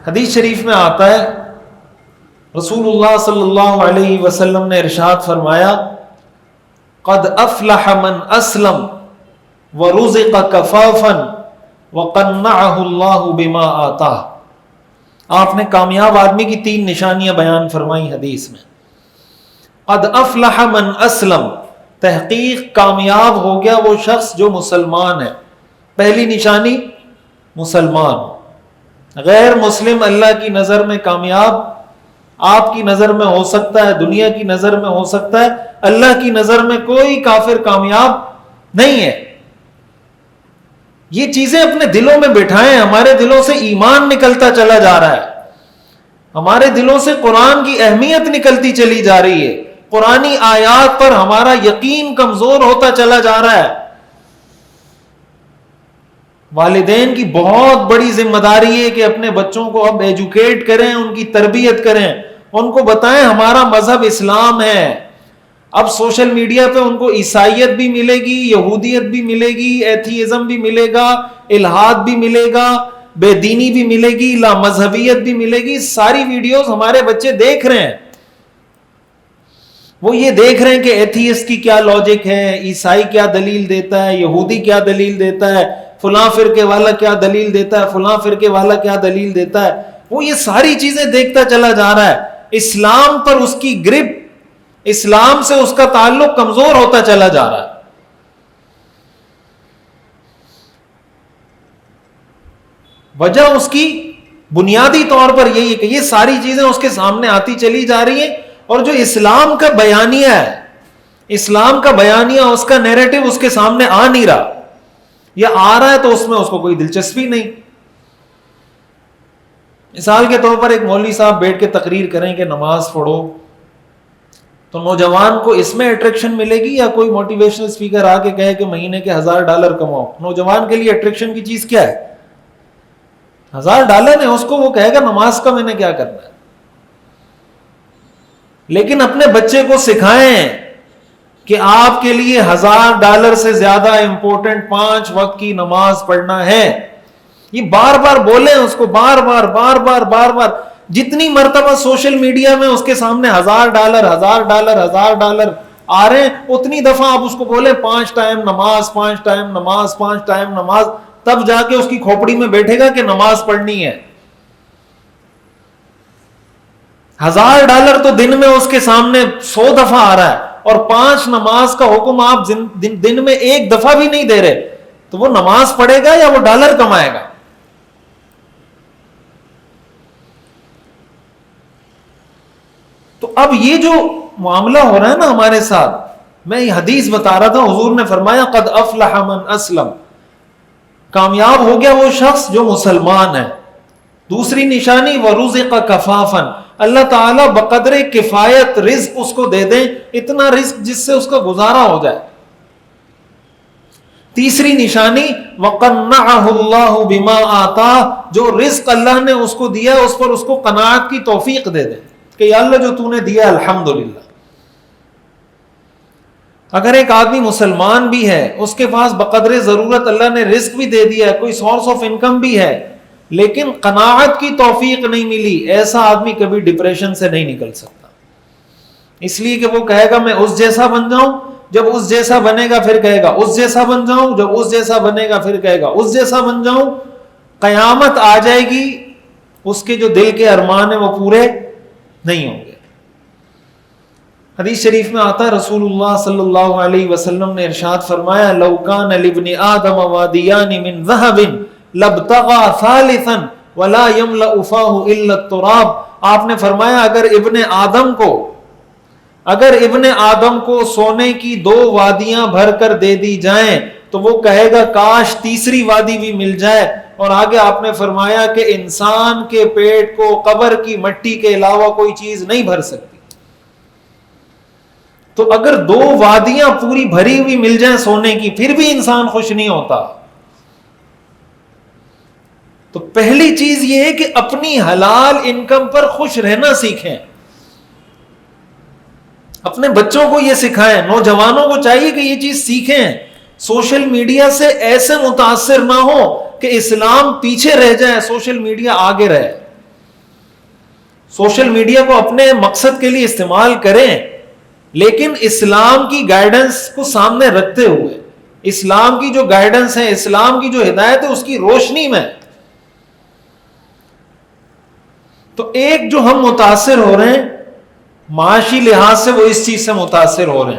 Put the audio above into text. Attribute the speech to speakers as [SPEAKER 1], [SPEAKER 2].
[SPEAKER 1] حدیث شریف میں آتا ہے رسول اللہ صلی اللہ علیہ وسلم نے ارشاد فرمایا قد افلح من اسلم ورزق کفافا وقنعه اللہ بما آتاہ. آپ نے کامیاب آدمی کی 3 نشانیاں بیان فرمائی حدیث میں. قد افلح من اسلم، تحقیق کامیاب ہو گیا وہ شخص جو مسلمان ہے. پہلی نشانی مسلمان. غیر مسلم اللہ کی نظر میں کامیاب، آپ کی نظر میں ہو سکتا ہے، دنیا کی نظر میں ہو سکتا ہے، اللہ کی نظر میں کوئی کافر کامیاب نہیں ہے. یہ چیزیں اپنے دلوں میں بٹھائیں. ہمارے دلوں سے ایمان نکلتا چلا جا رہا ہے، ہمارے دلوں سے قرآن کی اہمیت نکلتی چلی جا رہی ہے، قرآنی آیات پر ہمارا یقین کمزور ہوتا چلا جا رہا ہے. والدین کی بہت بڑی ذمہ داری ہے کہ اپنے بچوں کو اب ایجوکیٹ کریں، ان کی تربیت کریں، ان کو بتائیں ہمارا مذہب اسلام ہے. اب سوشل میڈیا پہ ان کو عیسائیت بھی ملے گی، یہودیت بھی ملے گی، ایتھیزم بھی ملے گا، الحاد بھی ملے گا، بے دینی بھی ملے گی، لا مذہبیت بھی ملے گی. ساری ویڈیوز ہمارے بچے دیکھ رہے ہیں. وہ یہ دیکھ رہے ہیں کہ ایتھیسٹ کی کیا لاجک ہے، عیسائی کیا دلیل دیتا ہے، یہودی کیا دلیل دیتا ہے، فلاں فرقے والا کیا دلیل دیتا ہے، فلاں فرقے والا کیا دلیل دیتا ہے. وہ یہ ساری چیزیں دیکھتا چلا جا رہا ہے. اسلام پر اس کی گرپ، اسلام سے اس کا تعلق کمزور ہوتا چلا جا رہا ہے. وجہ اس کی بنیادی طور پر یہی ہے کہ یہ ساری چیزیں اس کے سامنے آتی چلی جا رہی ہیں، اور جو اسلام کا بیانیہ ہے، اسلام کا بیانیہ، اس کا نیریٹو اس کے سامنے آ نہیں رہا، یا آ رہا ہے تو اس میں اس کو کوئی دلچسپی نہیں. مثال کے طور پر ایک مولوی صاحب بیٹھ کے تقریر کریں کہ نماز پڑھو، تو نوجوان کو اس میں اٹریکشن ملے گی، یا کوئی موٹیویشنل اسپیکر آ کے کہے کہ مہینے کے $1000 کماؤ؟ نوجوان کے لیے اٹریکشن کی چیز کیا ہے؟ $1000 ہے، اس کو وہ کہے گا نماز کا میں نے کیا کرنا ہے. لیکن اپنے بچے کو سکھائیں کہ آپ کے لیے $1000 سے زیادہ امپورٹنٹ 5 وقت کی نماز پڑھنا ہے. یہ بار بار بولیں اس کو، بار بار جتنی مرتبہ سوشل میڈیا میں اس کے سامنے $1000 آ رہے ہیں، اتنی دفعہ آپ اس کو بولیں 5 ٹائم نماز، 5 ٹائم نماز، 5 ٹائم نماز. تب جا کے اس کی کھوپڑی میں بیٹھے گا کہ نماز پڑھنی ہے. $1000 تو دن میں اس کے سامنے 100 دفعہ آ رہا ہے، اور 5 نماز کا حکم آپ دن میں 1 دفعہ بھی نہیں دے رہے، تو وہ نماز پڑھے گا یا وہ ڈالر کمائے گا؟ تو اب یہ جو معاملہ ہو رہا ہے نا ہمارے ساتھ، میں یہ حدیث بتا رہا تھا، حضور نے فرمایا قد افلح من اسلم، کامیاب ہو گیا وہ شخص جو مسلمان ہے. دوسری نشانی ورزق کفافا، اللہ تعالیٰ بقدر کفایت رزق اس کو دے دیں، اتنا رزق جس سے اس کا گزارا ہو جائے. تیسری نشانی وقنعه اللہ بما آتاہ، جو رزق اللہ نے اس کو دیا اس پر اس کو قناعت کی توفیق دے دے کہ یا اللہ جو تو نے دیا الحمدللہ. اگر ایک آدمی مسلمان بھی ہے، اس کے پاس بقدر ضرورت اللہ نے رزق بھی دے دیا ہے، کوئی سورس آف انکم بھی ہے، لیکن قناعت کی توفیق نہیں ملی، ایسا آدمی کبھی ڈپریشن سے نہیں نکل سکتا. اس لیے کہ وہ کہے گا میں اس جیسا بن جاؤں، جب اس جیسا بنے گا پھر کہے گا اس جیسا بن جاؤں، جب اس جیسا بنے گا پھر کہے گا اس جیسا بن جاؤں. قیامت آ جائے گی، اس کے جو دل کے ارمان ہیں وہ پورے نہیں ہوں گے. حدیث شریف میں آتا ہے رسول اللہ صلی اللہ علیہ وسلم نے ارشاد فرمایا لو کان لابن آدم وادیان من ذهب لابتغى ثالثا ولا يملأ فاه الا التراب. آپ نے فرمایا اگر ابن آدم کو سونے کی 2 وادیاں بھر کر دے دی جائیں تو وہ کہے گا کاش تیسری وادی بھی مل جائے. اور آگے آپ نے فرمایا کہ انسان کے پیٹ کو قبر کی مٹی کے علاوہ کوئی چیز نہیں بھر سکتی. تو اگر 2 وادیاں پوری بھری ہوئی مل جائیں سونے کی پھر بھی انسان خوش نہیں ہوتا. تو پہلی چیز یہ ہے کہ اپنی حلال انکم پر خوش رہنا سیکھیں، اپنے بچوں کو یہ سکھائیں، نوجوانوں کو چاہیے کہ یہ چیز سیکھیں. سوشل میڈیا سے ایسے متاثر نہ ہو کہ اسلام پیچھے رہ جائے، سوشل میڈیا آگے رہے. سوشل میڈیا کو اپنے مقصد کے لیے استعمال کریں، لیکن اسلام کی گائیڈنس کو سامنے رکھتے ہوئے، اسلام کی جو گائیڈنس ہے، اسلام کی جو ہدایت ہے، اس کی روشنی میں. تو ایک جو ہم متاثر ہو رہے ہیں معاشی لحاظ سے، وہ اس چیز سے متاثر ہو رہے ہیں